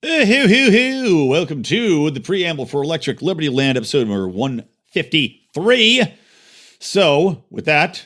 Welcome to the preamble for Electric Libertyland, episode number 153. So, with that,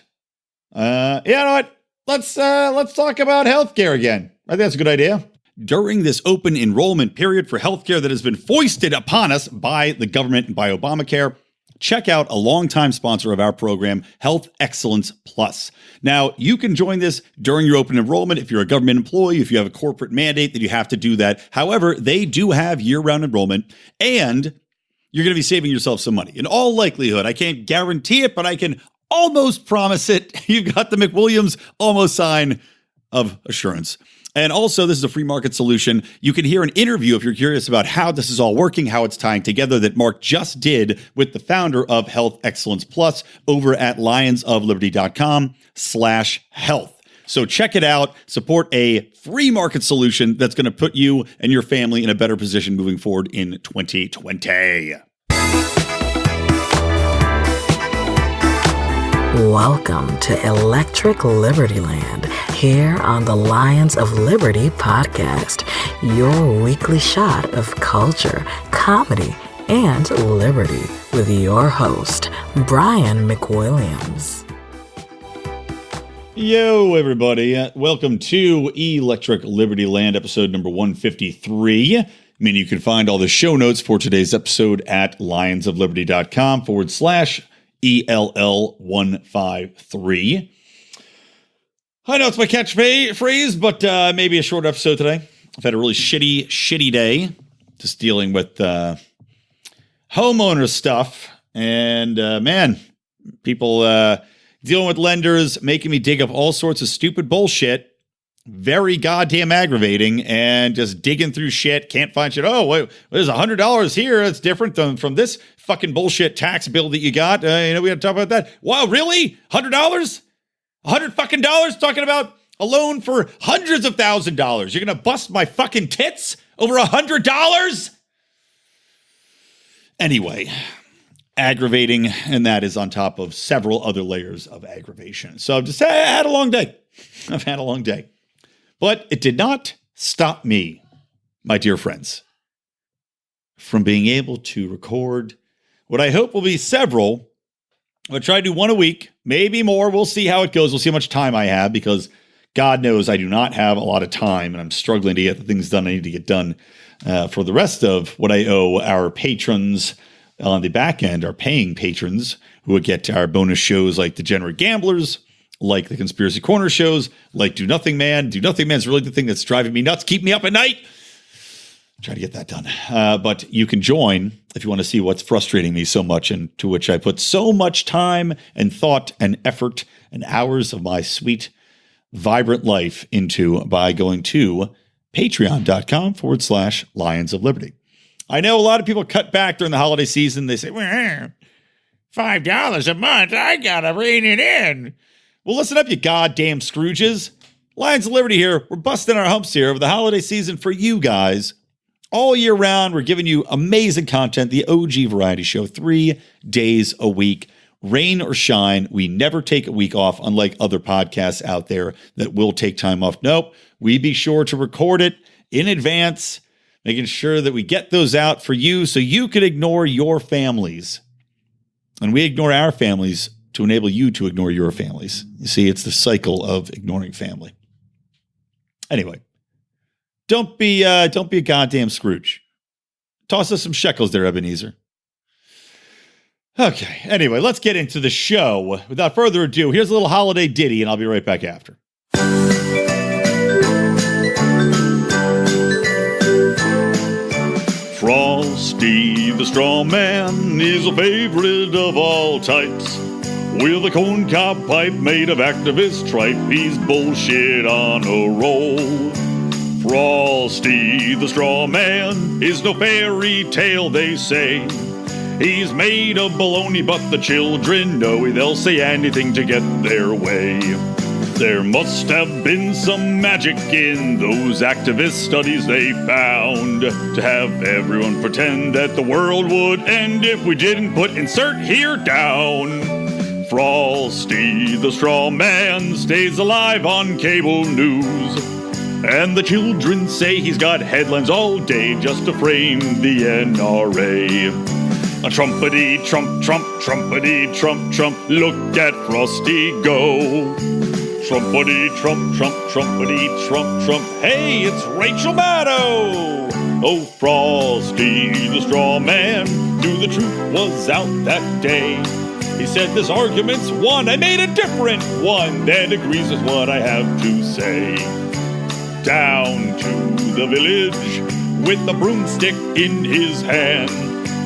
you know what? Let's talk about healthcare again. I think that's a good idea. During this open enrollment period for healthcare that has been foisted upon us by the government and by Obamacare, check out a longtime sponsor of our program, Health Excellence Plus. Now, you can join this during your open enrollment if you're a government employee, if you have a corporate mandate that you have to do that. However, they do have year-round enrollment, and you're going to be saving yourself some money. In all likelihood, I can't guarantee it, but I can almost promise it. You've got the McWilliams almost sign of assurance. And also, this is a free market solution. You can hear an interview if you're curious about how this is all working, how it's tying together, that Mark just did with the founder of Health Excellence Plus over at lionsofliberty.com/health. So check it out. Support a free market solution that's going to put you and your family in a better position moving forward in 2020. Welcome to Electric Libertyland, here on the Lions of Liberty podcast, your weekly shot of culture, comedy, and liberty with your host, Brian McWilliams. Yo, everybody. Welcome to Electric Libertyland, episode number 153. You can find all the show notes for today's episode at lionsofliberty.com/ELL153. I know it's my catchphrase, but maybe a short episode today. I've had a really shitty day just dealing with homeowner stuff. And man, people dealing with lenders, making me dig up all sorts of stupid bullshit. Very goddamn aggravating, and just digging through shit, can't find shit. Oh, wait, there's $100 here. That's different than from this fucking bullshit tax bill that you got. We had to talk about that. Wow, really? $100? $100 fucking dollars? Talking about a loan for hundreds of $1,000s. You're gonna bust my fucking tits over $100? Anyway, aggravating, and that is on top of several other layers of aggravation. So I've had a long day. But it did not stop me, my dear friends, from being able to record what I hope will be several. I'll try to do one a week, maybe more. We'll see how it goes. We'll see how much time I have, because God knows I do not have a lot of time, and I'm struggling to get the things done I need to get done for the rest of what I owe our patrons on the back end, our paying patrons, who would get our bonus shows like Degenerate Gamblers, like the Conspiracy Corner shows, like Do Nothing Man. Do Nothing Man's really the thing that's driving me nuts, keep me up at night. Try to get that done. But you can join if you want to see what's frustrating me so much, and to which I put so much time and thought and effort and hours of my sweet, vibrant life into, by going to patreon.com/Lions of Liberty. I know a lot of people cut back during the holiday season. They say, well, $5 a month, I gotta rein it in. Well, listen up, you goddamn Scrooges. Lions of Liberty here. We're busting our humps here over the holiday season for you guys. All year round, we're giving you amazing content, the OG variety show, 3 days a week. Rain or shine, we never take a week off, unlike other podcasts out there that will take time off. Nope, we be sure to record it in advance, making sure that we get those out for you so you can ignore your families. And we ignore our families to enable you to ignore your families. You see, it's the cycle of ignoring family. Anyway, don't be a goddamn Scrooge. Toss us some shekels there, Ebenezer. Okay, anyway, let's get into the show. Without further ado, here's a little holiday ditty, and I'll be right back after. Frosty the Straw Man is a favorite of all types. With a corncob pipe made of activist tripe, he's bullshit on a roll. Frosty the Straw Man is no fairy tale, they say. He's made of baloney, but the children know they'll say anything to get their way. There must have been some magic in those activist studies they found to have everyone pretend that the world would end if we didn't put insert here down. Frosty the Straw Man stays alive on cable news. And the children say he's got headlines all day just to frame the NRA. A trumpety Trump, Trump, trumpety Trump, Trump, look at Frosty go. Trumpety Trump, Trump, trumpety Trump, Trump, hey, it's Rachel Maddow. Oh, Frosty the straw man, knew the truth was out that day. He said this argument's won, I made a different one that agrees with what I have to say. Down to the village with the broomstick in his hand.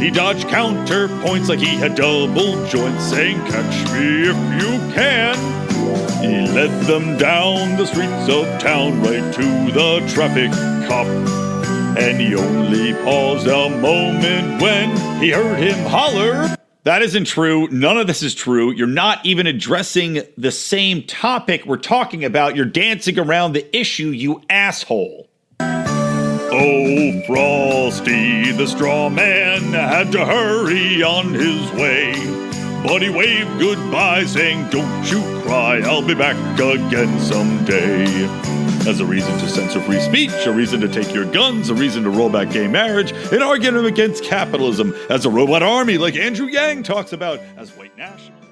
He dodged counterpoints like he had double joints, saying, catch me if you can. He led them down the streets of town right to the traffic cop. And he only paused a moment when he heard him holler. That isn't true. None of this is true. You're not even addressing the same topic we're talking about. You're dancing around the issue, you asshole. Oh, Frosty the straw man had to hurry on his way. But he waved goodbye, saying, don't you cry, I'll be back again someday. As a reason to censor free speech, a reason to take your guns, a reason to roll back gay marriage, an argument against capitalism, as a robot army like Andrew Yang talks about, as white nationalists.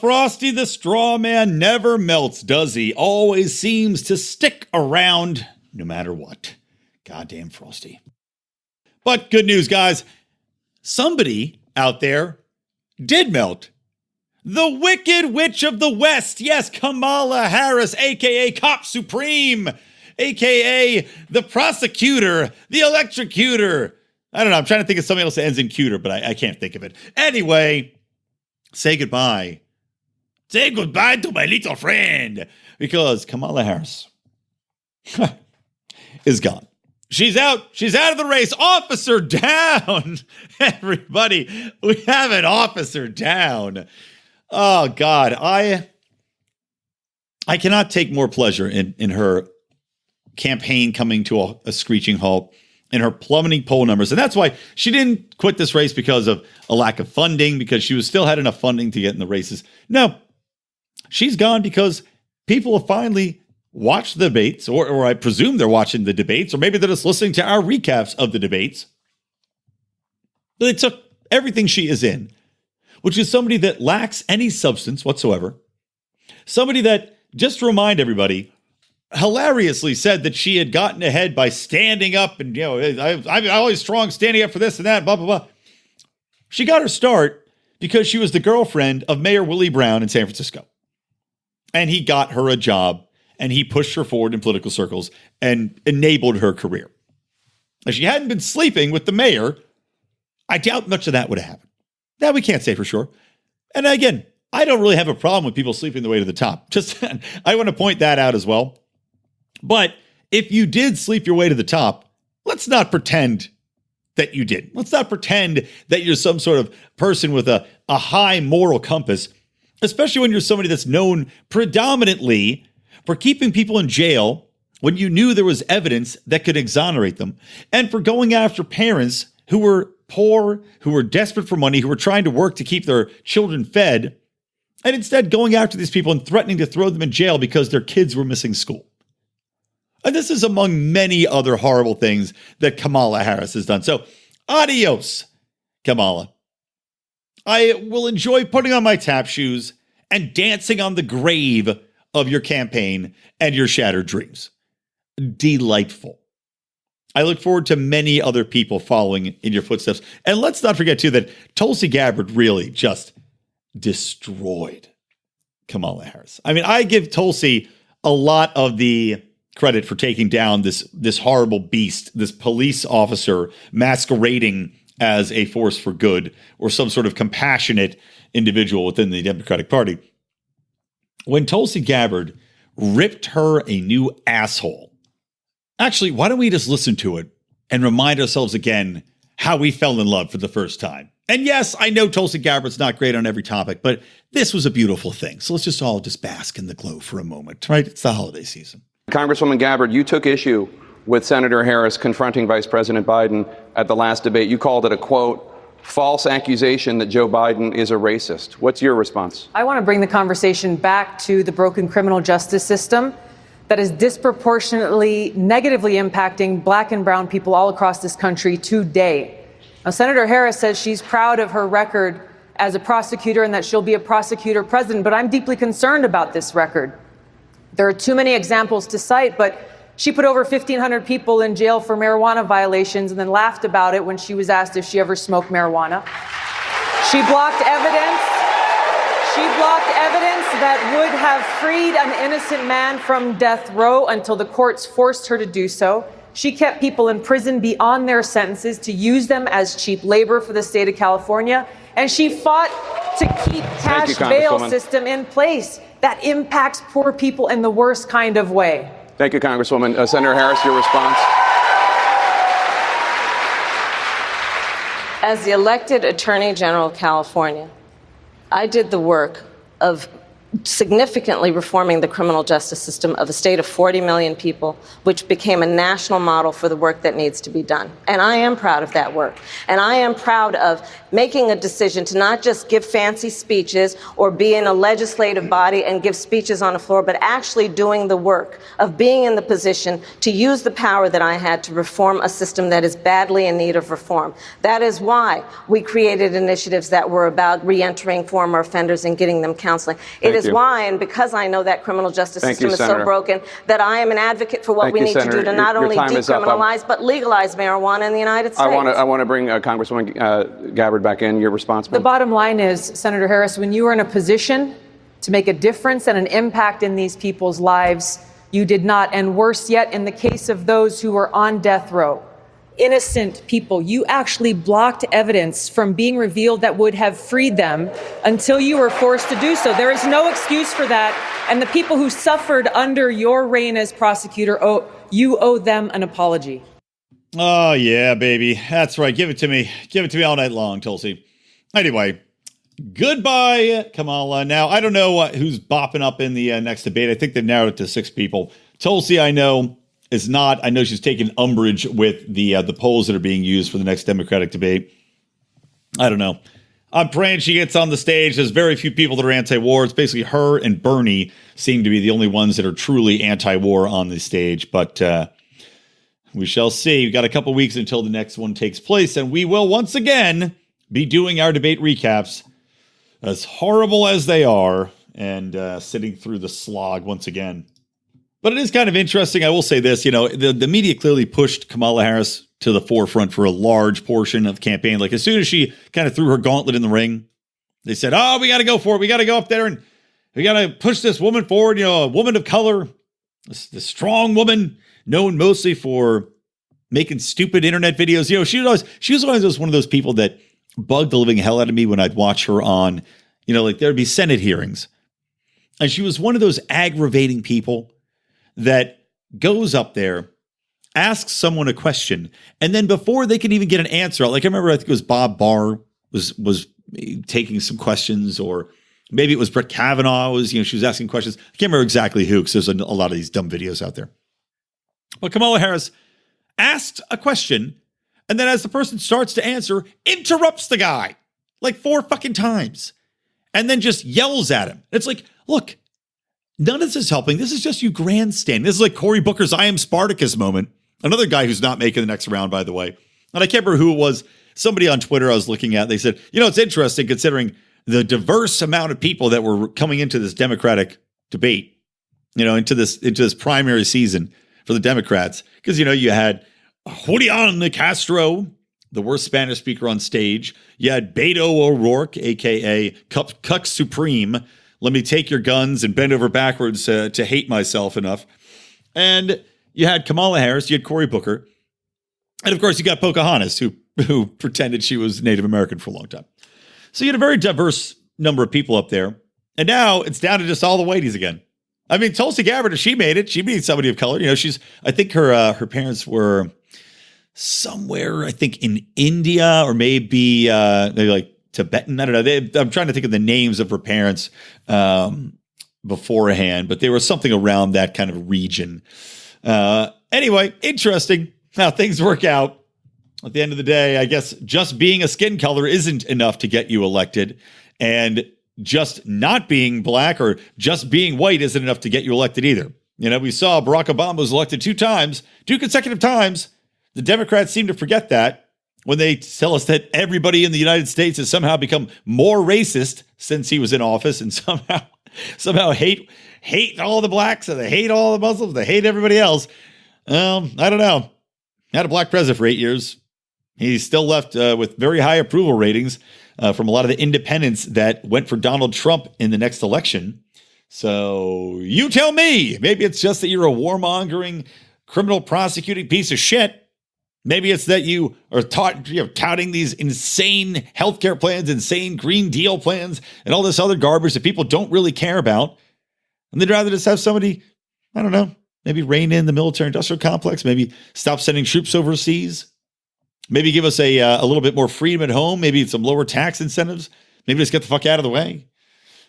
Frosty the straw man never melts, does he? Always seems to stick around no matter what. Goddamn Frosty. But good news, guys. Somebody out there did melt. The Wicked Witch of the West. Yes, Kamala Harris, a.k.a. Cop Supreme, a.k.a. the prosecutor, the electrocutor. I don't know. I'm trying to think of something else that ends in cuter, but I can't think of it. Anyway, say goodbye. Say goodbye to my little friend. Because Kamala Harris is gone. She's out. She's out of the race. Officer down. Everybody, we have an officer down. Oh, God. I cannot take more pleasure in her campaign coming to a screeching halt, in her plummeting poll numbers. And that's why she didn't quit this race because of a lack of funding, because she still had enough funding to get in the races. No, she's gone because people have finally watched the debates, or I presume they're watching the debates, or maybe they're just listening to our recaps of the debates. But they took everything she is in, which is somebody that lacks any substance whatsoever. Somebody that, just to remind everybody, hilariously said that she had gotten ahead by standing up and, I'm always strong standing up for this and that, blah, blah, blah. She got her start because she was the girlfriend of Mayor Willie Brown in San Francisco. And he got her a job, and he pushed her forward in political circles and enabled her career. If she hadn't been sleeping with the mayor, I doubt much of that would have happened. Now, we can't say for sure. And again, I don't really have a problem with people sleeping their way to the top. Just, I want to point that out as well. But if you did sleep your way to the top, let's not pretend that you did. Let's not pretend that you're some sort of person with a high moral compass, especially when you're somebody that's known predominantly for keeping people in jail when you knew there was evidence that could exonerate them, and for going after parents who were poor, who were desperate for money, who were trying to work to keep their children fed, and instead going after these people and threatening to throw them in jail because their kids were missing school. And this is among many other horrible things that Kamala Harris has done. So, adios, Kamala. I will enjoy putting on my tap shoes and dancing on the grave of your campaign and your shattered dreams. Delightful. I look forward to many other people following in your footsteps. And let's not forget, too, that Tulsi Gabbard really just destroyed Kamala Harris. I mean, I give Tulsi a lot of the credit for taking down this horrible beast, this police officer masquerading as a force for good or some sort of compassionate individual within the Democratic Party. When Tulsi Gabbard ripped her a new asshole. Actually, why don't we just listen to it and remind ourselves again how we fell in love for the first time? And yes, I know Tulsi Gabbard's not great on every topic, but this was a beautiful thing. So let's just all just bask in the glow for a moment, right? It's the holiday season. Congresswoman Gabbard, you took issue with Senator Harris confronting Vice President Biden at the last debate. You called it a, quote, false accusation that Joe Biden is a racist. What's your response? I want to bring the conversation back to the broken criminal justice system. that is disproportionately negatively impacting black and brown people all across this country today. Now, Senator Harris says she's proud of her record as a prosecutor and that she'll be a prosecutor president, but I'm deeply concerned about this record. There are too many examples to cite, but she put over 1,500 people in jail for marijuana violations and then laughed about it when she was asked if she ever smoked marijuana. She blocked evidence. She blocked evidence that would have freed an innocent man from death row until the courts forced her to do so. She kept people in prison beyond their sentences to use them as cheap labor for the state of California. And she fought to keep cash bail system in place that impacts poor people in the worst kind of way. Thank you, Congresswoman. Senator Harris, your response. As the elected Attorney General of California, I did the work of significantly reforming the criminal justice system of a state of 40 million people, which became a national model for the work that needs to be done. And I am proud of that work. And I am proud of making a decision to not just give fancy speeches or be in a legislative body and give speeches on the floor, but actually doing the work of being in the position to use the power that I had to reform a system that is badly in need of reform. That is why we created initiatives that were about reentering former offenders and getting them counseling. It is why, and because I know that criminal justice system is so broken, that I am an advocate for what we need to do to not only decriminalize, but legalize marijuana in the United States. I want to bring Congresswoman Gabbard back in. Your response, The bottom line is, Senator Harris, when you are in a position to make a difference and an impact in these people's lives, you did not. And worse yet, in the case of those who were on death row, innocent people, you actually blocked evidence from being revealed that would have freed them until you were forced to do so. There is no excuse for that. And the people who suffered under your reign as prosecutor, you owe them an apology. Oh, yeah, baby. That's right. Give it to me. Give it to me all night long, Tulsi. Anyway, goodbye, Kamala. Now, I don't know who's bopping up in the next debate. I think they've narrowed it to 6 people. Tulsi, I know, is not. I know she's taking umbrage with the polls that are being used for the next Democratic debate. I don't know. I'm praying she gets on the stage. There's very few people that are anti-war. It's basically her and Bernie seem to be the only ones that are truly anti-war on the stage. But we shall see. We've got a couple weeks until the next one takes place, and we will once again be doing our debate recaps, as horrible as they are, and sitting through the slog once again. But it is kind of interesting. I will say this, the media clearly pushed Kamala Harris to the forefront for a large portion of the campaign. Like, as soon as she kind of threw her gauntlet in the ring, they said, oh, we got to go for it. We got to go up there and we got to push this woman forward, a woman of color, this strong woman, known mostly for making stupid internet videos. She was always one of those people that bugged the living hell out of me when I'd watch her on, there'd be Senate hearings. And she was one of those aggravating people that goes up there, asks someone a question, and then before they can even get an answer, like I remember, I think it was Bob Barr was taking some questions, or maybe it was Brett Kavanaugh she was asking questions. I can't remember exactly who, because there's a lot of these dumb videos out there. But Kamala Harris asked a question, and then as the person starts to answer, interrupts the guy like 4 fucking times, and then just yells at him. It's like, look, none of this is helping. This is just you grandstanding. This is like Cory Booker's I Am Spartacus moment. Another guy who's not making the next round, by the way. And I can't remember who it was. Somebody on Twitter I was looking at, they said, it's interesting considering the diverse amount of people that were coming into this Democratic debate, into this primary season for the Democrats. Because, you had Julian Castro, the worst Spanish speaker on stage. You had Beto O'Rourke, a.k.a. Cuck Supreme. Let me take your guns and bend over backwards to hate myself enough. And you had Kamala Harris, you had Cory Booker. And of course, you got Pocahontas, who pretended she was Native American for a long time. So you had a very diverse number of people up there. And now it's down to just all the whiteys again. I mean, Tulsi Gabbard, if she made it, she beat somebody of color. I think her parents were somewhere, I think in India, or maybe like Tibetan. I don't know. I'm trying to think of the names of her parents beforehand, but they were something around that kind of region. Anyway, interesting how things work out. At the end of the day, I guess just being a skin color isn't enough to get you elected, and just not being black or just being white isn't enough to get you elected either. We saw Barack Obama was elected 2 consecutive times. The Democrats seem to forget that when they tell us that everybody in the United States has somehow become more racist since he was in office and somehow hate all the blacks and they hate all the Muslims. They hate everybody else. I don't know. Had a black president for 8 years. He's still left with very high approval ratings from a lot of the independents that went for Donald Trump in the next election. So you tell me, maybe it's just that you're a warmongering, criminal prosecuting piece of shit. Maybe it's that you are touting these insane healthcare plans, insane Green Deal plans, and all this other garbage that people don't really care about. And they'd rather just have somebody, I don't know, maybe rein in the military-industrial complex, maybe stop sending troops overseas, maybe give us a little bit more freedom at home, maybe some lower tax incentives, maybe just get the fuck out of the way.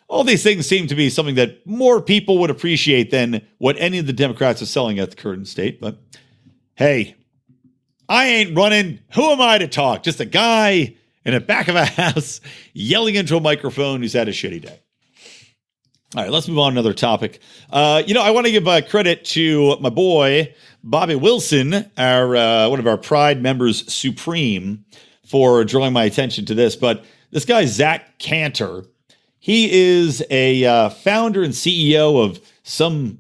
All these things seem to be something that more people would appreciate than what any of the Democrats are selling at the current state. But hey, I ain't running. Who am I to talk? Just a guy in the back of a house yelling into a microphone who's had a shitty day. All right, let's move on to another topic. I want to give credit to my boy, Bobby Wilson, one of our Pride members supreme, for drawing my attention to this. But this guy, Zach Cantor, he is a founder and CEO of some,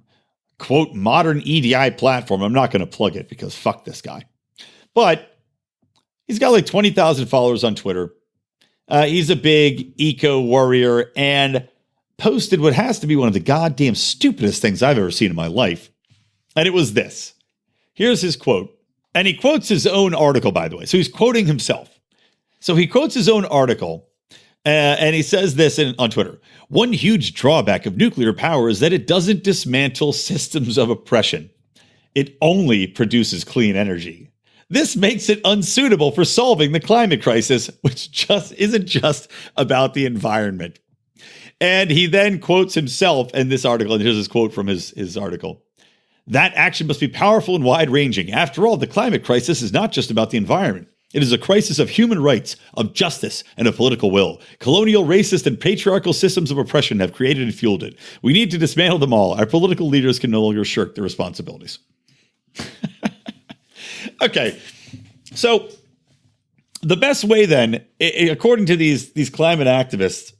quote, modern EDI platform. I'm not going to plug it because fuck this guy. But he's got like 20,000 followers on Twitter. He's a big eco warrior and posted what has to be one of the goddamn stupidest things I've ever seen in my life. And it was this. Here's his quote. And he quotes his own article, by the way. So he's quoting himself. So he quotes his own article. And he says this on Twitter. One huge drawback of nuclear power is that it doesn't dismantle systems of oppression. It only produces clean energy. This makes it unsuitable for solving the climate crisis, which just isn't just about the environment. And he then quotes himself in this article, and here's his quote from his article. That action must be powerful and wide-ranging. After all, the climate crisis is not just about the environment. It is a crisis of human rights, of justice, and of political will. Colonial, racist, and patriarchal systems of oppression have created and fueled it. We need to dismantle them all. Our political leaders can no longer shirk their responsibilities. Okay, so the best way then, according to these climate activists,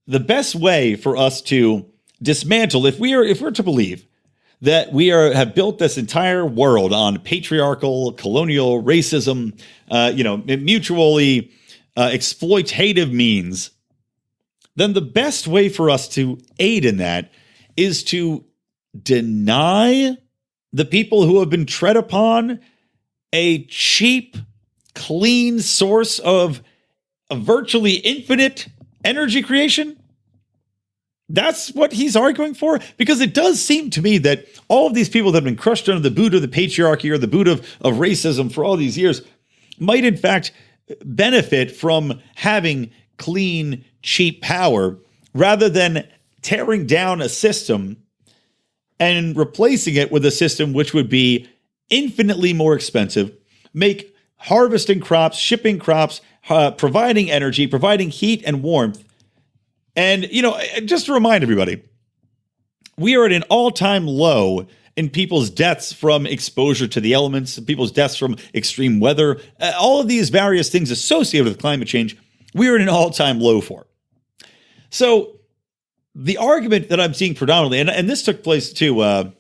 the best way for us to dismantle, if we're to believe that we have built this entire world on patriarchal, colonial, racism, mutually exploitative means, then the best way for us to aid in that is to deny the people who have been tread upon a cheap, clean source of a virtually infinite energy creation. That's what he's arguing for, because it does seem to me that all of these people that have been crushed under the boot of the patriarchy or the boot of racism for all these years might in fact benefit from having clean, cheap power rather than tearing down a system and replacing it with a system which would be infinitely more expensive, make harvesting crops, shipping crops, providing energy, providing heat and warmth. And, just to remind everybody, we are at an all-time low in people's deaths from exposure to the elements, people's deaths from extreme weather, all of these various things associated with climate change, we are at an all-time low for. So the argument that I'm seeing predominantly, and this took place too, I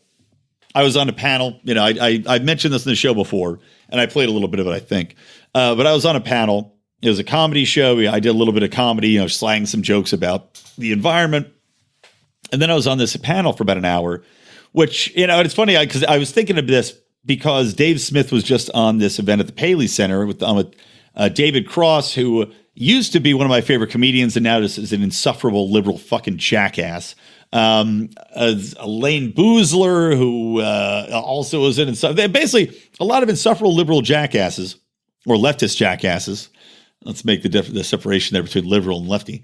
was on a panel, I mentioned this in the show before, and I played a little bit of it, I think, but I was on a panel. It was a comedy show. I did a little bit of comedy, slang some jokes about the environment. And then I was on this panel for about an hour, which, it's funny because I was thinking of this because Dave Smith was just on this event at the Paley Center with David Cross, who used to be one of my favorite comedians and now is an insufferable liberal fucking jackass. Elaine Boozler, who also was basically a lot of insufferable liberal jackasses or leftist jackasses. Let's make the separation there between liberal and lefty.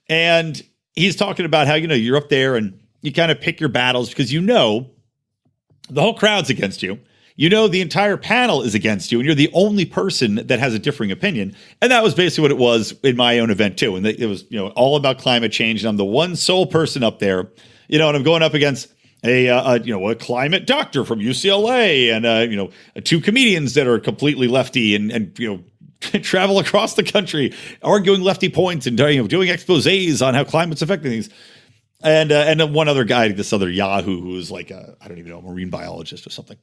And he's talking about how, you're up there and you kind of pick your battles because the whole crowd's against you. The entire panel is against you and you're the only person that has a differing opinion. And that was basically what it was in my own event too. And it was, all about climate change. And I'm the one sole person up there, and I'm going up against a climate doctor from UCLA and, two comedians that are completely lefty and travel across the country arguing lefty points and, doing exposés on how climate's affecting things. And then one other guy, this other Yahoo, who's like, I don't even know, a marine biologist or something.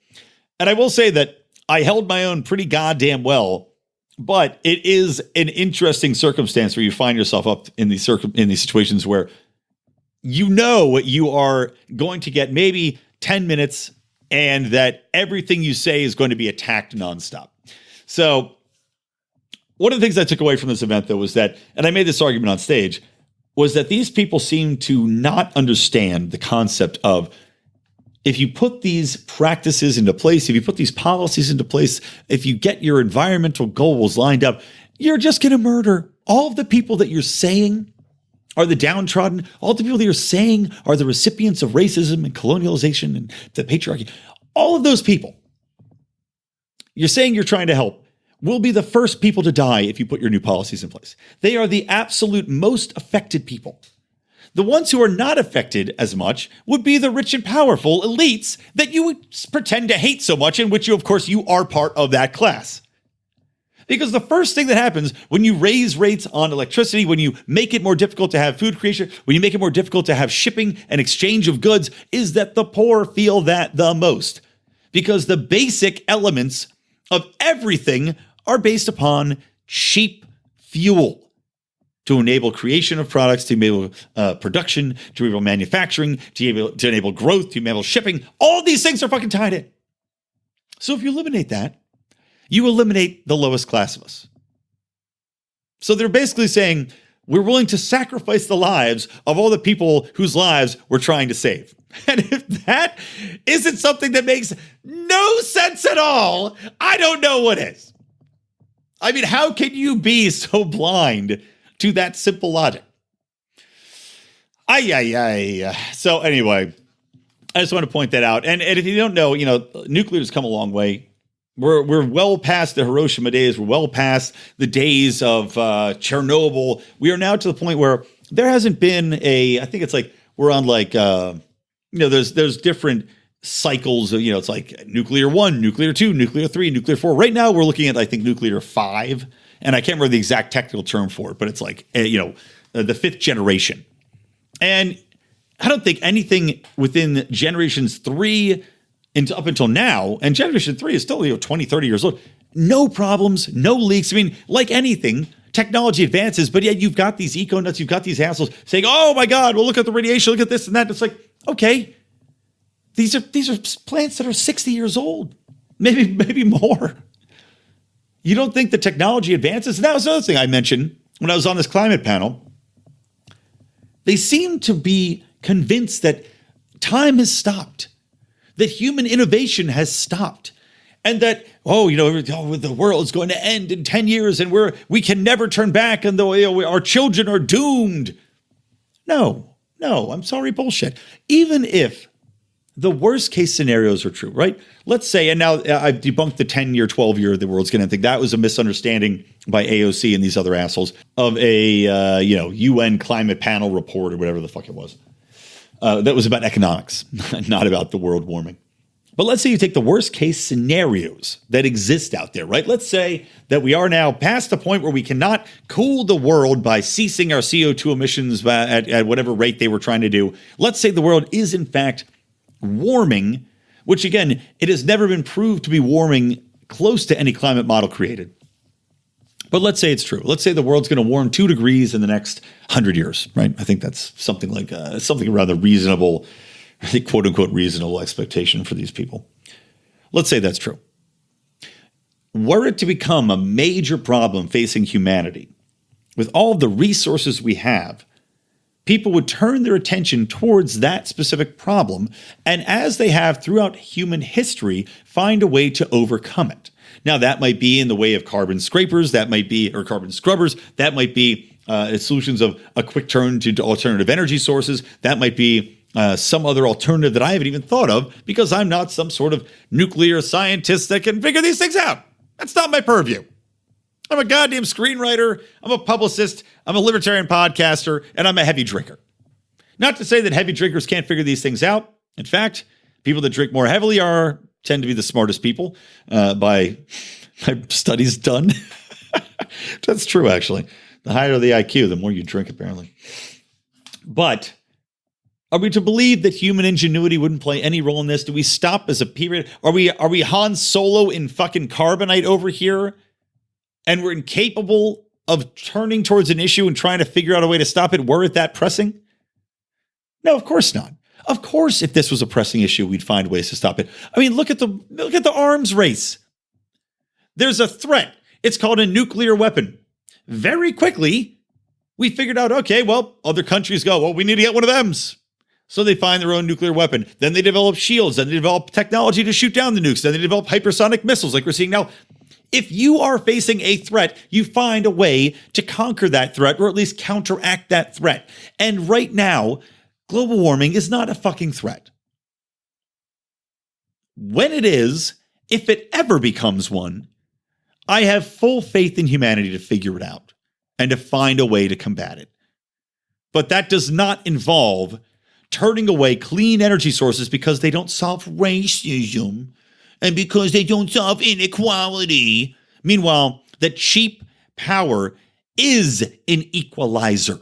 And I will say that I held my own pretty goddamn well, but it is an interesting circumstance where you find yourself up in these situations where you are going to get maybe 10 minutes and that everything you say is going to be attacked nonstop. So one of the things I took away from this event, though, was that, and I made this argument on stage, was that these people seem to not understand the concept of if you put these practices into place, if you put these policies into place, if you get your environmental goals lined up, you're just going to murder all of the people that you're saying are the downtrodden, all the people that you're saying are the recipients of racism and colonialization and the patriarchy. All of those people you're saying you're trying to help will be the first people to die if you put your new policies in place. They are the absolute most affected people. The ones who are not affected as much would be the rich and powerful elites that you would pretend to hate so much, in which you, of course, you are part of that class. Because the first thing that happens when you raise rates on electricity, when you make it more difficult to have food creation, when you make it more difficult to have shipping and exchange of goods, is that the poor feel that the most. Because the basic elements of everything are based upon cheap fuel to enable creation of products, to enable production, to enable manufacturing, to enable growth, to enable shipping. All these things are fucking tied in. So if you eliminate that, you eliminate the lowest class of us. So they're basically saying, we're willing to sacrifice the lives of all the people whose lives we're trying to save. And if that isn't something that makes no sense at all, I don't know what is. I mean, how can you be so blind to that simple logic? So anyway, I just want to point that out. And if you don't know, nuclear has come a long way. We're well past the Hiroshima days. We're well past the days of Chernobyl. We are now to the point where there hasn't been I think it's like we're on like, there's different cycles of, it's like nuclear 1, nuclear 2, nuclear 3, nuclear 4. Right now we're looking at, I think, nuclear 5. And I can't remember the exact technical term for it, but it's like, the fifth generation. And I don't think anything within generations 3 up until now, and generation 3 is still 20, 30 years old, no problems, no leaks. I mean, like anything, technology advances, but yet you've got these eco-nuts, you've got these assholes saying, oh my God, well, look at the radiation, look at this and that. It's like, okay, these are plants that are 60 years old, maybe more. You don't think the technology advances? And that was another thing I mentioned when I was on this climate panel. They seem to be convinced that time has stopped, that human innovation has stopped, and that, the world is going to end in 10 years and we can never turn back and our children are doomed. No, I'm sorry, bullshit. Even if the worst case scenarios are true, right? Let's say, and now I've debunked the 10-year, 12-year, the world's going to think that was a misunderstanding by AOC and these other assholes of a, UN climate panel report or whatever the fuck it was. That was about economics, not about the world warming. But let's say you take the worst case scenarios that exist out there, right? Let's say that we are now past the point where we cannot cool the world by ceasing our CO2 emissions at whatever rate they were trying to do. Let's say the world is in fact warming, which again, it has never been proved to be warming close to any climate model created. But let's say it's true. Let's say the world's going to warm 2 degrees in the next 100 years, right? I think that's something like something rather reasonable, I think, quote unquote, reasonable expectation for these people. Let's say that's true. Were it to become a major problem facing humanity, with all of the resources we have, people would turn their attention towards that specific problem, and as they have throughout human history, find a way to overcome it. Now, that might be in the way of carbon scrapers, or carbon scrubbers, that might be solutions of a quick turn to alternative energy sources, that might be some other alternative that I haven't even thought of because I'm not some sort of nuclear scientist that can figure these things out. That's not my purview. I'm a goddamn screenwriter, I'm a publicist, I'm a libertarian podcaster, and I'm a heavy drinker. Not to say that heavy drinkers can't figure these things out. In fact, people that drink more heavily tend to be the smartest people by studies done. That's true, actually. The higher the IQ, the more you drink, apparently. But are we to believe that human ingenuity wouldn't play any role in this? Do we stop as a period? Are we Han Solo in fucking carbonite over here? And we're incapable of turning towards an issue and trying to figure out a way to stop it were it that pressing? No, of course not. Of course, if this was a pressing issue, we'd find ways to stop it. I mean, look at the arms race. There's a threat. It's called a nuclear weapon. Very quickly, we figured out, okay, well, other countries go, well, we need to get one of them. So they find their own nuclear weapon. Then they develop shields. Then they develop technology to shoot down the nukes. Then they develop hypersonic missiles like we're seeing now. If you are facing a threat, you find a way to conquer that threat or at least counteract that threat. And right now, global warming is not a fucking threat. When it is, if it ever becomes one, I have full faith in humanity to figure it out and to find a way to combat it. But that does not involve turning away clean energy sources because they don't solve racism and because they don't solve inequality. Meanwhile, the cheap power is an equalizer.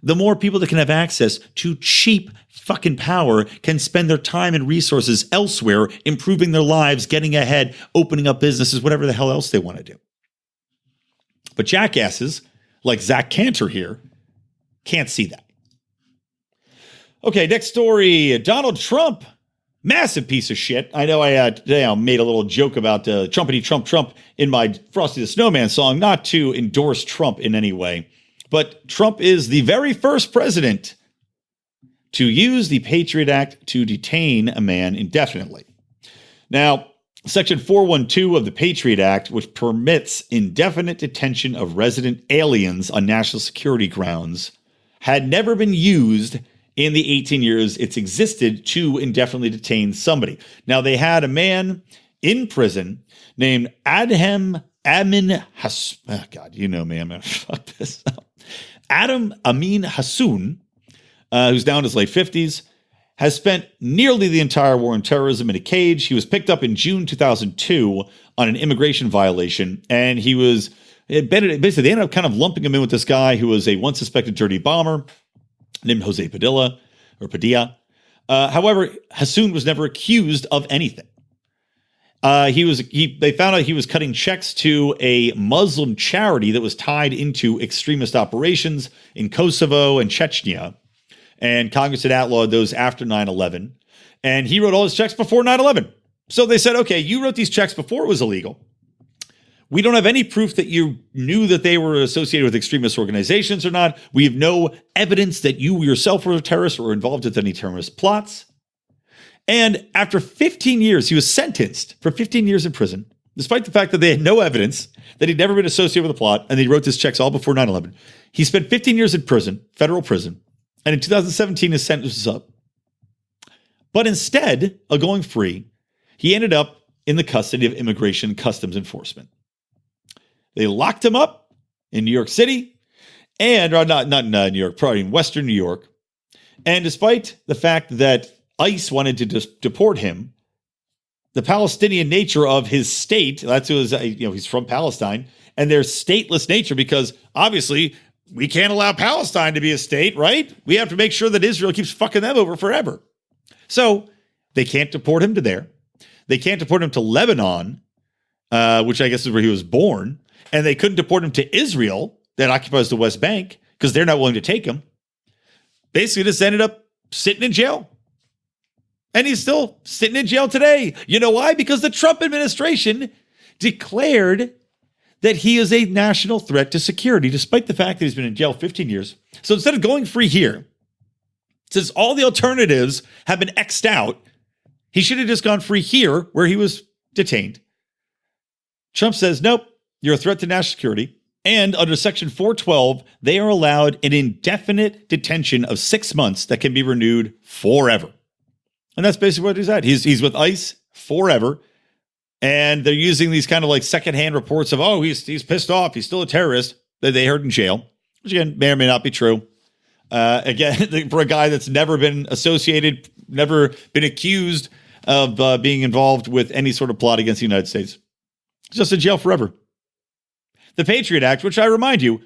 The more people that can have access to cheap fucking power can spend their time and resources elsewhere, improving their lives, getting ahead, opening up businesses, whatever the hell else they want to do. But jackasses like Zach Cantor here can't see that. Okay, next story. Donald Trump, massive piece of shit. I know today I made a little joke about Trumpity Trump in my Frosty the Snowman song, not to endorse Trump in any way. But Trump is the very first president to use the Patriot Act to detain a man indefinitely. Now, Section 412 of the Patriot Act, which permits indefinite detention of resident aliens on national security grounds, had never been used in the 18 years it's existed to indefinitely detain somebody. Now, they had a man in prison named Adam Amin Hassoun. Oh, God, you know me. I'm going to fuck this up. Adam Amin Hassoun, who's now in his late 50s, has spent nearly the entire war on terrorism in a cage. He was picked up in June 2002 on an immigration violation, and basically they ended up kind of lumping him in with this guy who was a once suspected dirty bomber named Jose Padilla. However, Hassoun was never accused of anything. They found out he was cutting checks to a Muslim charity that was tied into extremist operations in Kosovo and Chechnya. And Congress had outlawed those after 9/11. And he wrote all his checks before 9/11. So they said, okay, you wrote these checks before it was illegal. We don't have any proof that you knew that they were associated with extremist organizations or not. We have no evidence that you yourself were a terrorist or involved with any terrorist plots. And after 15 years, he was sentenced for 15 years in prison, despite the fact that they had no evidence that he'd never been associated with a plot, and he wrote his checks all before 9/11. He spent 15 years in prison, federal prison, and in 2017, his sentence was up. But instead of going free, he ended up in the custody of Immigration and Customs Enforcement. They locked him up in New York City, not in New York, probably in Western New York. And despite the fact that ICE wanted to deport him, the Palestinian nature of his state, he's from Palestine, and their stateless nature, because obviously we can't allow Palestine to be a state, right? We have to make sure that Israel keeps fucking them over forever. So they can't deport him to there. They can't deport him to Lebanon, which I guess is where he was born. And they couldn't deport him to Israel, that occupies the West Bank, because they're not willing to take him. Basically just ended up sitting in jail. And he's still sitting in jail today. You know why? Because the Trump administration declared that he is a national threat to security, despite the fact that he's been in jail 15 years. So instead of going free here, since all the alternatives have been X'd out, he should have just gone free here where he was detained. Trump says, nope, you're a threat to national security. And under Section 412, they are allowed an indefinite detention of 6 months that can be renewed forever. And that's basically what he's at. He's with ICE forever. And they're using these kind of like secondhand reports of, oh, he's pissed off. He's still a terrorist that they heard in jail, which again, may or may not be true. Again, for a guy that's never been associated never been accused of being involved with any sort of plot against the United States. Just in jail forever. The Patriot Act, which I remind you,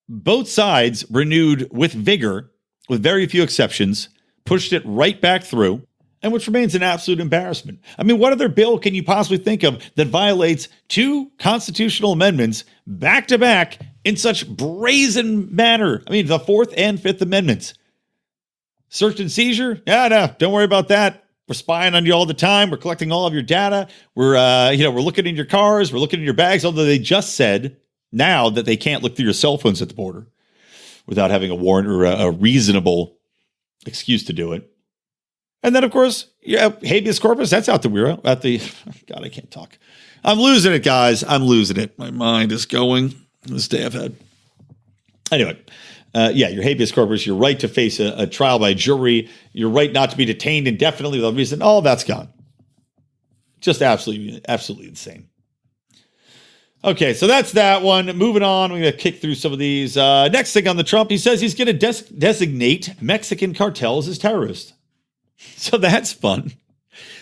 both sides renewed with vigor, with very few exceptions, pushed it right back through, and which remains an absolute embarrassment. I mean, what other bill can you possibly think of that violates two constitutional amendments back to back in such brazen manner? I mean, the Fourth and Fifth Amendments. Search and seizure? Yeah, no, don't worry about that. We're spying on you all the time. We're collecting all of your data. We're looking in your cars. We're looking in your bags. Although they just said now that they can't look through your cell phones at the border without having a warrant or a reasonable excuse to do it. And then, of course, habeas corpus. That's out the window. God, I can't talk. I'm losing it, guys. I'm losing it. My mind is going. This day I've had. Anyway. Your habeas corpus, your right to face a trial by jury, your right not to be detained indefinitely without reason, all that's gone. Just absolutely insane. Okay, so that's that one. Moving on, we're going to kick through some of these. Next thing on the Trump, he says he's going to designate Mexican cartels as terrorists. So that's fun.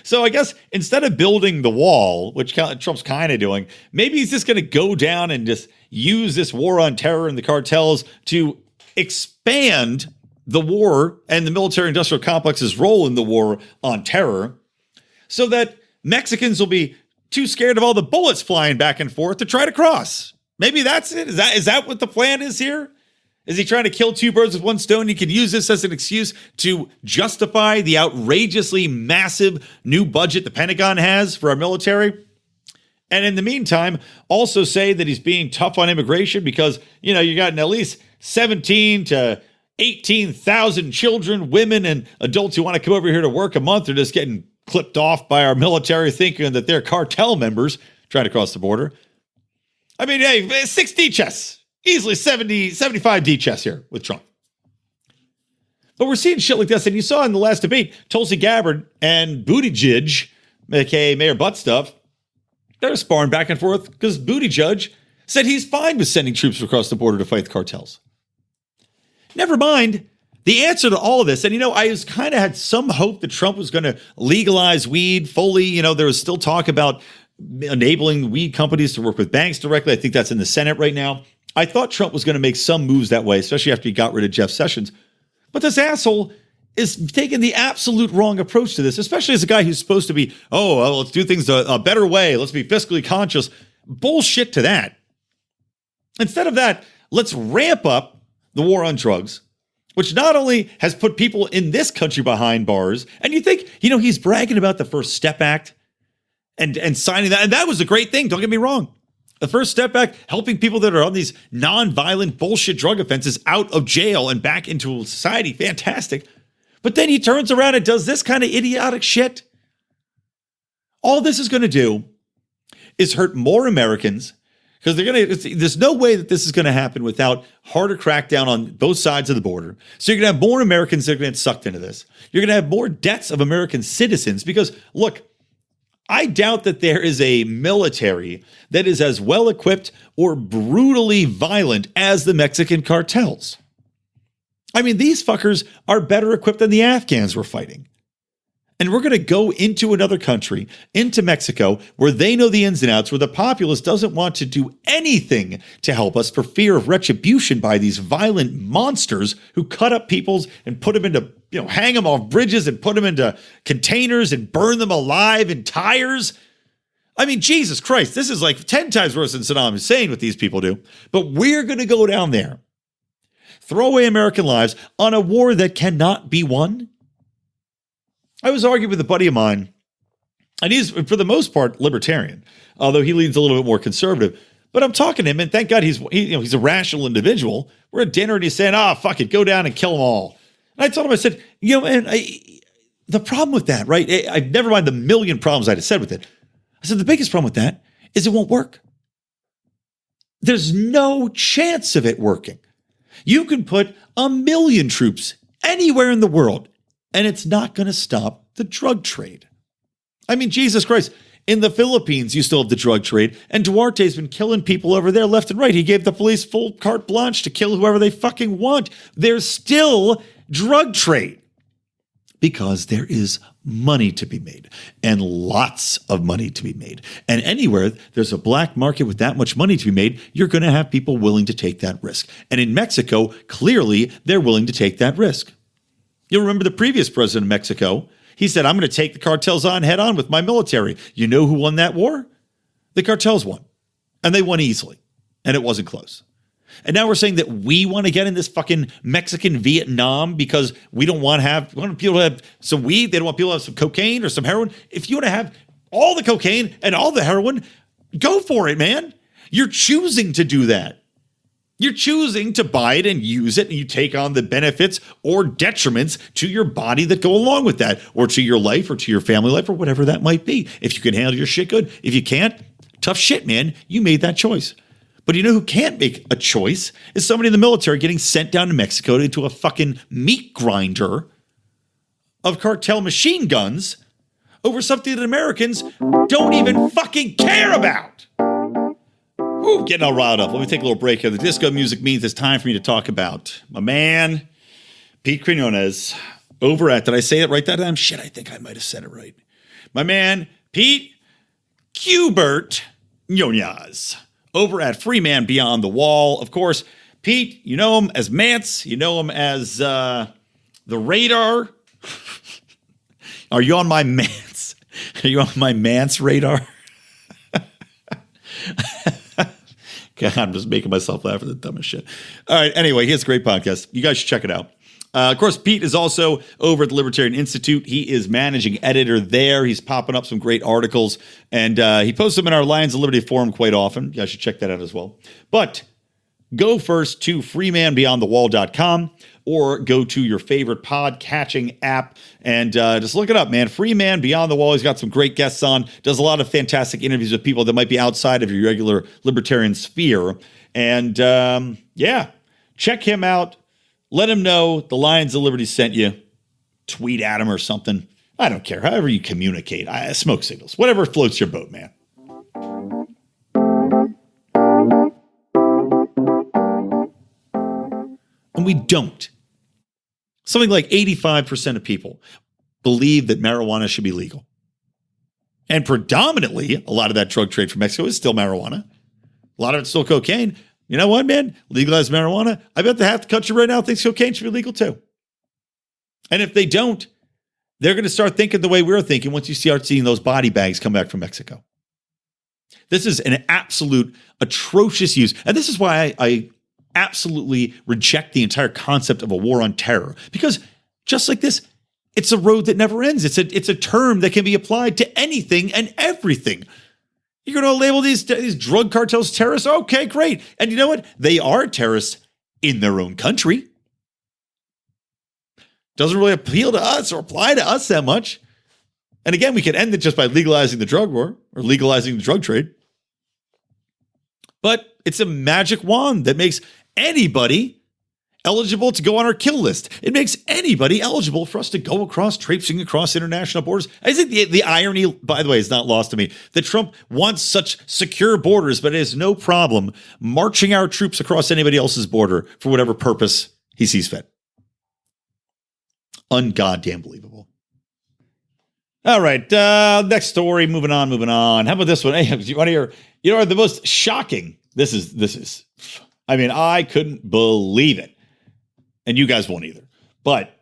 So I guess instead of building the wall, which Trump's kind of doing, maybe he's just going to go down and just use this war on terror and the cartels to expand the war and the military-industrial complex's role in the war on terror so that Mexicans will be too scared of all the bullets flying back and forth to try to cross. Maybe that's it. Is that what the plan is here? Is he trying to kill two birds with one stone? He can use this as an excuse to justify the outrageously massive new budget the Pentagon has for our military. And in the meantime, also say that he's being tough on immigration because, you got at least 17 to 18,000 children, women, and adults who want to come over here to work a month are just getting clipped off by our military thinking that they're cartel members trying to cross the border. I mean, hey, 6 D-chests. Easily 70, 75 D-chests here with Trump. But we're seeing shit like this. And you saw in the last debate, Tulsi Gabbard and Buttigieg, aka Mayor Butt Stuff, they're sparring back and forth because Buttigieg said he's fine with sending troops across the border to fight the cartels. Never mind the answer to all of this. And, I was kind of had some hope that Trump was going to legalize weed fully. There was still talk about enabling weed companies to work with banks directly. I think that's in the Senate right now. I thought Trump was going to make some moves that way, especially after he got rid of Jeff Sessions. But this asshole is taking the absolute wrong approach to this, especially as a guy who's supposed to be, let's do things a better way. Let's be fiscally conscious. Bullshit to that. Instead of that, let's ramp up the war on drugs, which not only has put people in this country behind bars, and you think, he's bragging about the First Step Act and signing that. And that was a great thing. Don't get me wrong. The First Step Act, helping people that are on these non-violent bullshit drug offenses out of jail and back into society. Fantastic. But then he turns around and does this kind of idiotic shit. All this is going to do is hurt more Americans because there's no way that this is going to happen without harder crackdown on both sides of the border. So you're going to have more Americans that are going to get sucked into this. You're going to have more deaths of American citizens because, look, I doubt that there is a military that is as well equipped or brutally violent as the Mexican cartels. I mean, these fuckers are better equipped than the Afghans we're fighting. And we're going to go into another country, into Mexico, where they know the ins and outs, where the populace doesn't want to do anything to help us for fear of retribution by these violent monsters who cut up peoples and put them into, hang them off bridges and put them into containers and burn them alive in tires. I mean, Jesus Christ, this is like 10 times worse than Saddam Hussein, what these people do. But we're going to go down there, throw away American lives on a war that cannot be won. I was arguing with a buddy of mine, and he's, for the most part, libertarian, although he leans a little bit more conservative. But I'm talking to him, and thank God he's a rational individual. We're at dinner, and he's saying, fuck it, go down and kill them all. And I told him, I said, the problem with that, right? I've never mind the million problems I'd have said with it. I said, the biggest problem with that is it won't work. There's no chance of it working. You can put 1 million troops anywhere in the world, and it's not going to stop the drug trade. I mean, Jesus Christ, in the Philippines, you still have the drug trade, and Duarte's been killing people over there left and right. He gave the police full carte blanche to kill whoever they fucking want. There's still drug trade. Because there is money to be made, and lots of money to be made. And anywhere there's a black market with that much money to be made, you're going to have people willing to take that risk. And in Mexico, clearly they're willing to take that risk. You'll remember the previous president of Mexico. He said, I'm going to take the cartels on head on with my military. You know who won that war? The cartels won. And they won easily. And it wasn't close. And now we're saying that we want to get in this fucking Mexican Vietnam because we want people to have some weed. They don't want people to have some cocaine or some heroin. If you want to have all the cocaine and all the heroin, go for it, man. You're choosing to do that. You're choosing to buy it and use it, and you take on the benefits or detriments to your body that go along with that, or to your life or to your family life or whatever that might be. If you can handle your shit good. If you can't, tough shit, man. You made that choice. But you know who can't make a choice is somebody in the military getting sent down to Mexico into a fucking meat grinder of cartel machine guns over something that Americans don't even fucking care about. Ooh, getting all riled up. Let me take a little break here. The disco music means it's time for me to talk about my man, Pete Quinones, over at, did I say it right that time? Shit, I think I might have said it right. My man, Pete Qbert Nunez, over at Free Man Beyond the Wall. Of course, Pete, you know him as Mance. You know him as the radar. Are you on my Mance? Are you on my Mance radar? God, I'm just making myself laugh at the dumbest shit. All right, anyway, he has a great podcast. You guys should check it out. Of course, Pete is also over at the Libertarian Institute. He is managing editor there. He's popping up some great articles, and he posts them in our Lions of Liberty forum quite often. You guys should check that out as well. But go first to freemanbeyondthewall.com or go to your favorite pod-catching app and just look it up, man. Free Man Beyond the Wall. He's got some great guests on, does a lot of fantastic interviews with people that might be outside of your regular libertarian sphere. And yeah, check him out. Let him know the Lions of Liberty sent you. Tweet at him or something. I don't care. However you communicate. Smoke signals. Whatever floats your boat, man. And we don't. Something like 85% of people believe that marijuana should be legal. And predominantly, a lot of that drug trade from Mexico is still marijuana. A lot of it's still cocaine. You know what, man? Legalize marijuana. I bet the half the country right now thinks cocaine should be legal too. And if they don't, they're going to start thinking the way we're thinking once you start seeing those body bags come back from Mexico. This is an absolute atrocious use. And this is why I absolutely reject the entire concept of a war on terror. Because just like this, it's a road that never ends. It's a term that can be applied to anything and everything. You're going to label these drug cartels terrorists? Okay, great. And you know what? They are terrorists in their own country. Doesn't really appeal to us or apply to us that much. And again, we can end it just by legalizing the drug war or legalizing the drug trade. But it's a magic wand that makes anybody eligible to go on our kill list. It makes anybody eligible for us to go across, traipsing across international borders. I think the irony, by the way, is not lost to me, that Trump wants such secure borders, but has no problem marching our troops across anybody else's border for whatever purpose he sees fit. Ungoddamn believable. All right, next story. Moving on. How about this one? Hey, you want to hear? You know, the most shocking. This is. I mean, I couldn't believe it. And you guys won't either. But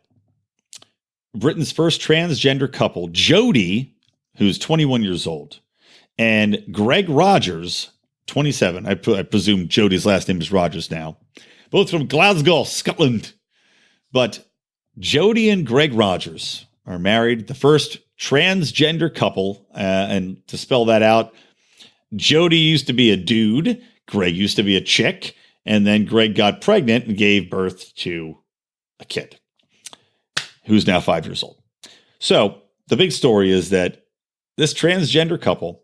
Britain's first transgender couple, Jody, who's 21 years old, and Greg Rogers, 27. I presume Jody's last name is Rogers now. Both from Glasgow, Scotland. But Jody and Greg Rogers are married, the first transgender couple. And to spell that out, Jody used to be a dude. Greg used to be a chick. And then Greg got pregnant and gave birth to a kid who's now 5 years old. So the big story is that this transgender couple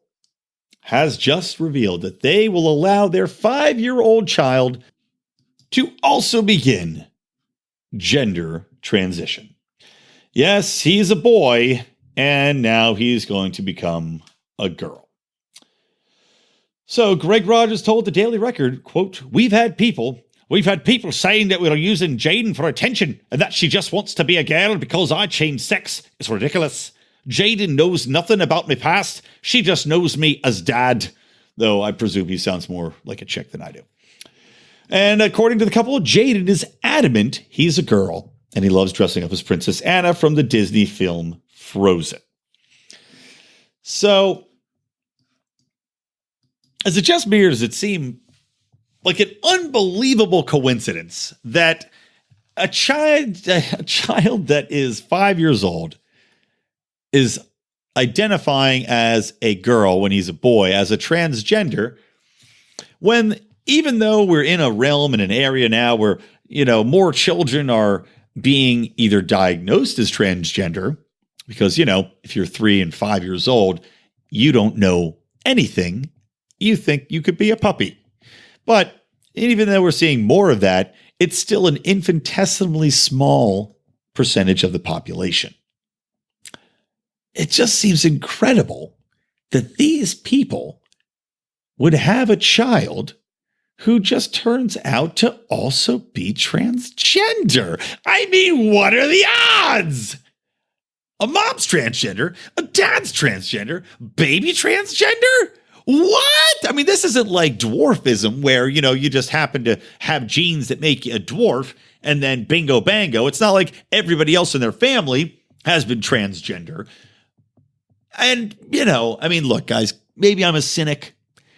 has just revealed that they will allow their 5-year-old child to also begin gender transition. Yes, he's a boy, and now he's going to become a girl. So Greg Rogers told the Daily Record, quote, "We've had people We've had people saying that we're using Jaden for attention and that she just wants to be a girl because I changed sex. It's ridiculous. Jaden knows nothing about my past. She just knows me as dad. Though I presume he sounds more like a chick than I do. And according to the couple, Jaden is adamant he's a girl and he loves dressing up as Princess Anna from the Disney film Frozen. So, is it just me or does it seem like an unbelievable coincidence that a child that is 5 years old is identifying as a girl when he's a boy, as a transgender, when even though we're in a realm and an area now where, more children are being either diagnosed as transgender, because, if you're 3 and 5 years old, you don't know anything. You think you could be a puppy. But even though we're seeing more of that, it's still an infinitesimally small percentage of the population. It just seems incredible that these people would have a child who just turns out to also be transgender. I mean, what are the odds? A mom's transgender, a dad's transgender, baby transgender? What? I mean, this isn't like dwarfism where, you just happen to have genes that make you a dwarf and then bingo bango. It's not like everybody else in their family has been transgender. And, look, guys, maybe I'm a cynic.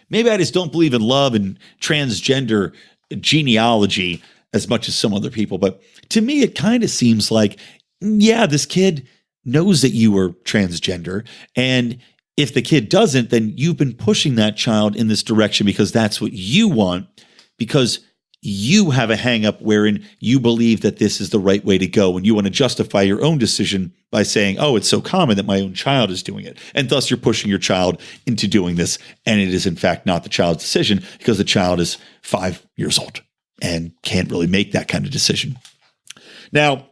Maybe I just don't believe in love and transgender genealogy as much as some other people. But to me, it kind of seems like, yeah, this kid knows that you were transgender. And if the kid doesn't, then you've been pushing that child in this direction because that's what you want, because you have a hang up wherein you believe that this is the right way to go. And you want to justify your own decision by saying, oh, it's so common that my own child is doing it. And thus you're pushing your child into doing this. And it is in fact not the child's decision because the child is 5 years old and can't really make that kind of decision. Now,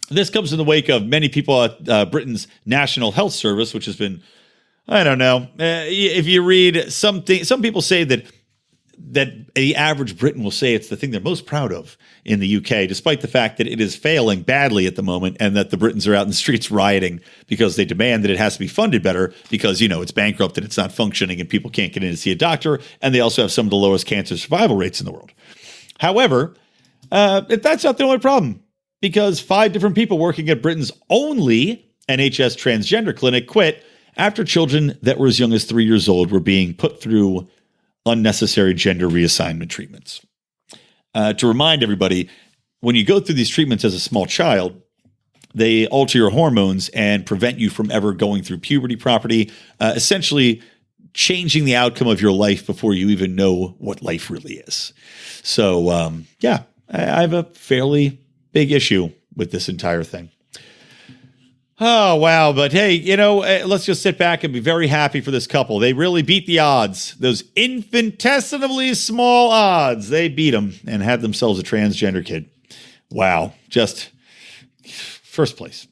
this comes in the wake of many people at Britain's National Health Service, which has been, I don't know, if you read something, some people say that the average Briton will say it's the thing they're most proud of in the UK, despite the fact that it is failing badly at the moment and that the Britons are out in the streets rioting because they demand that it has to be funded better because, it's bankrupt and it's not functioning and people can't get in to see a doctor. And they also have some of the lowest cancer survival rates in the world. However, that's not the only problem, because 5 different people working at Britain's only NHS transgender clinic quit after children that were as young as 3 years old were being put through unnecessary gender reassignment treatments. To remind everybody, when you go through these treatments as a small child, they alter your hormones and prevent you from ever going through puberty properly, essentially changing the outcome of your life before you even know what life really is. So, I have a fairly big issue with this entire thing. Oh, wow. But hey, let's just sit back and be very happy for this couple. They really beat the odds. Those infinitesimally small odds. They beat them and had themselves a transgender kid. Wow. Just first place.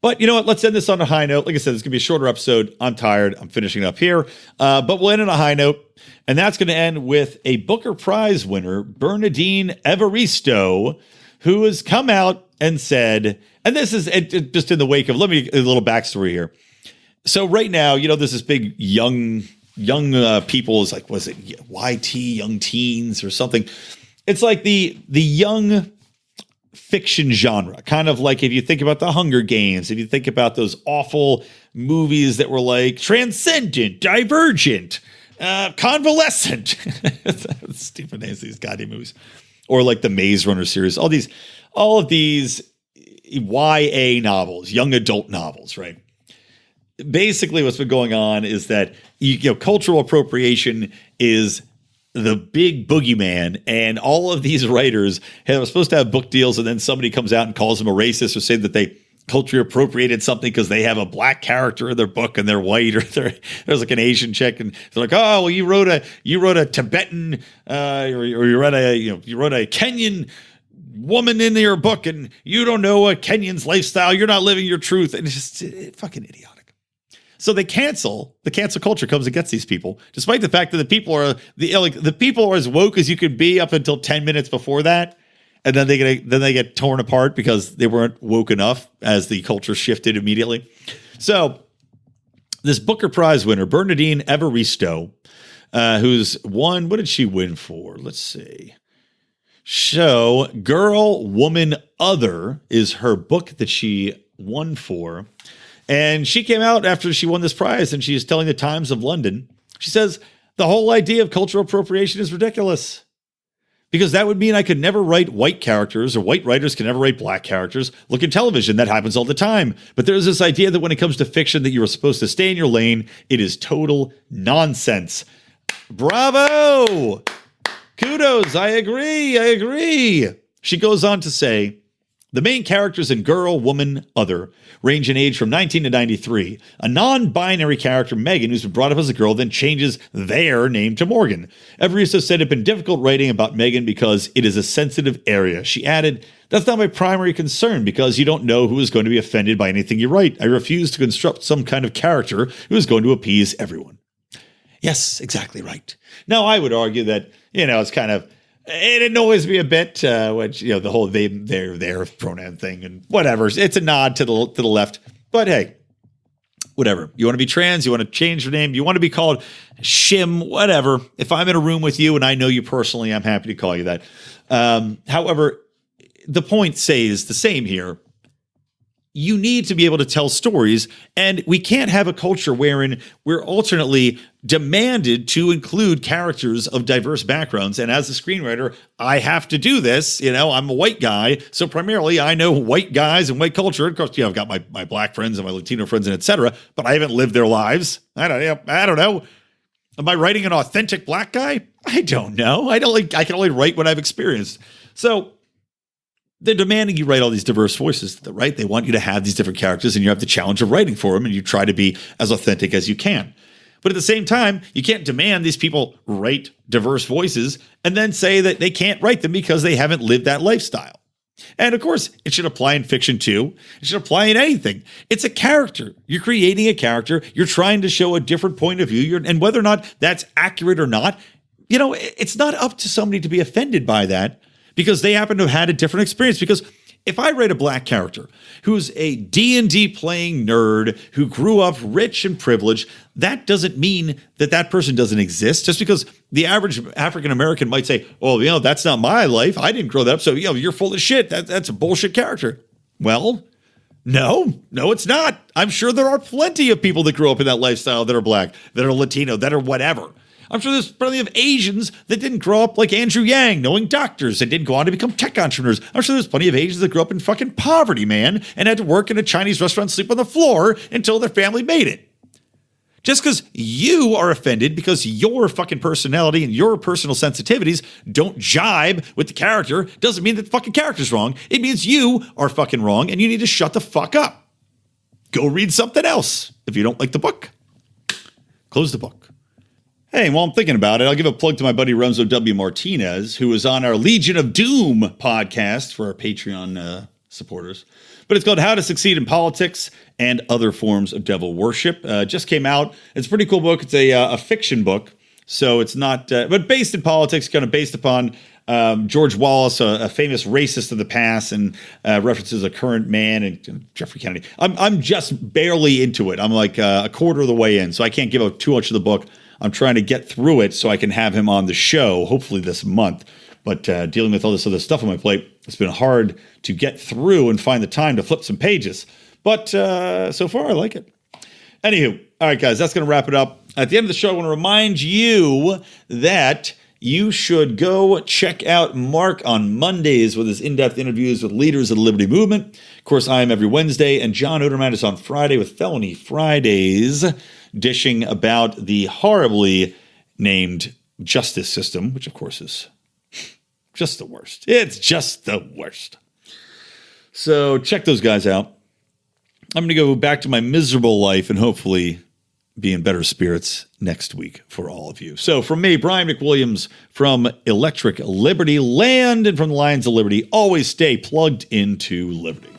But you know what? Let's end this on a high note. Like I said, it's going to be a shorter episode. I'm tired. I'm finishing up here. But we'll end on a high note. And that's going to end with a Booker Prize winner, Bernardine Evaristo, who has come out and said, and this is just in the wake of, let me a little backstory here. So right now, there's this big young people is like, was it YT, young teens or something? It's like the young fiction genre, kind of like if you think about the Hunger Games, if you think about those awful movies that were like Transcendent, Divergent, Convalescent, stupid names, these goddamn movies, or like the Maze Runner series, all of these YA novels, young adult novels, right? Basically, what's been going on is that cultural appropriation is the big boogeyman, and all of these writers are supposed to have book deals, and then somebody comes out and calls them a racist or say that they culturally appropriated something because they have a black character in their book and they're white, or there's like an Asian chick, and they're like, oh, well, you wrote a Tibetan or you wrote a Kenyan woman in your book, and you don't know a Kenyan's lifestyle. You're not living your truth, and it's just fucking idiotic. So they cancel. The cancel culture comes and gets these people, despite the fact that the people are as woke as you could be up until 10 minutes before that. And then they get torn apart because they weren't woke enough as the culture shifted immediately. So this Booker Prize winner, Bernardine Evaristo, who's won, what did she win for? Let's see. So Girl, Woman, Other is her book that she won for. And she came out after she won this prize and she's telling the Times of London. She says, the whole idea of cultural appropriation is ridiculous. Because that would mean I could never write white characters, or white writers can never write black characters. Look at television, that happens all the time. But there's this idea that when it comes to fiction that you're supposed to stay in your lane. It is total nonsense. Bravo! Kudos, I agree. She goes on to say, the main characters in Girl, Woman, Other range in age from 19 to 93. A non-binary character, Megan, who's been brought up as a girl, then changes their name to Morgan. Evaristo said it had been difficult writing about Megan because it is a sensitive area. She added, that's not my primary concern because you don't know who is going to be offended by anything you write. I refuse to construct some kind of character who is going to appease everyone. Yes, exactly right. Now, I would argue that, it's kind of, it annoys me a bit, which, the whole they, their pronoun thing and whatever. It's a nod to the left. But hey, whatever. You want to be trans, you want to change your name, you want to be called Shim, whatever. If I'm in a room with you and I know you personally, I'm happy to call you that. However, the point stays the same here. You need to be able to tell stories, and we can't have a culture wherein we're alternately demanded to include characters of diverse backgrounds. And as a screenwriter, I have to do this. I'm a white guy, so primarily I know white guys and white culture. Of course, I've got my black friends and my Latino friends and etc., but I haven't lived their lives. I don't know. Am I writing an authentic black guy? I don't know. I can only write what I've experienced. So they're demanding you write all these diverse voices, right? They want you to have these different characters and you have the challenge of writing for them and you try to be as authentic as you can. But at the same time, you can't demand these people write diverse voices and then say that they can't write them because they haven't lived that lifestyle. And of course, it should apply in fiction too. It should apply in anything. It's a character. You're creating a character. You're trying to show a different point of view. And whether or not that's accurate or not, it's not up to somebody to be offended by that, because they happen to have had a different experience. Because if I write a black character who's a D&D playing nerd who grew up rich and privileged, that doesn't mean that person doesn't exist. Just because the average African-American might say, oh, that's not my life. I didn't grow that up. So, you're full of shit. That's a bullshit character. Well, no, it's not. I'm sure there are plenty of people that grew up in that lifestyle that are black, that are Latino, that are whatever. I'm sure there's plenty of Asians that didn't grow up like Andrew Yang, knowing doctors and didn't go on to become tech entrepreneurs. I'm sure there's plenty of Asians that grew up in fucking poverty, man, and had to work in a Chinese restaurant, sleep on the floor until their family made it. Just because you are offended because your fucking personality and your personal sensitivities don't jibe with the character doesn't mean that the fucking character's wrong. It means you are fucking wrong and you need to shut the fuck up. Go read something else. If you don't like the book, close the book. Hey, while I'm thinking about it, I'll give a plug to my buddy Renzo W. Martinez, who is on our Legion of Doom podcast for our Patreon supporters. But it's called How to Succeed in Politics and Other Forms of Devil Worship. Just came out. It's a pretty cool book. It's a fiction book. So it's not, but based in politics, kind of based upon George Wallace, a famous racist of the past, and references a current man and Jeffrey Kennedy. I'm just barely into it. I'm like a quarter of the way in, so I can't give out too much of the book. I'm trying to get through it so I can have him on the show, hopefully this month. But dealing with all this other stuff on my plate, it's been hard to get through and find the time to flip some pages. But so far, I like it. Anywho, all right, guys, that's going to wrap it up. At the end of the show, I want to remind you that you should go check out Mark on Mondays with his in-depth interviews with leaders of the Liberty Movement. Of course, I am every Wednesday, and John Odermatt is on Friday with Felony Fridays, dishing about the horribly named justice system, which, of course, is just the worst. It's just the worst. So check those guys out. I'm going to go back to my miserable life and hopefully be in better spirits next week for all of you. So from me, Brian McWilliams from Electric Libertyland and from the Lions of Liberty, always stay plugged into Liberty.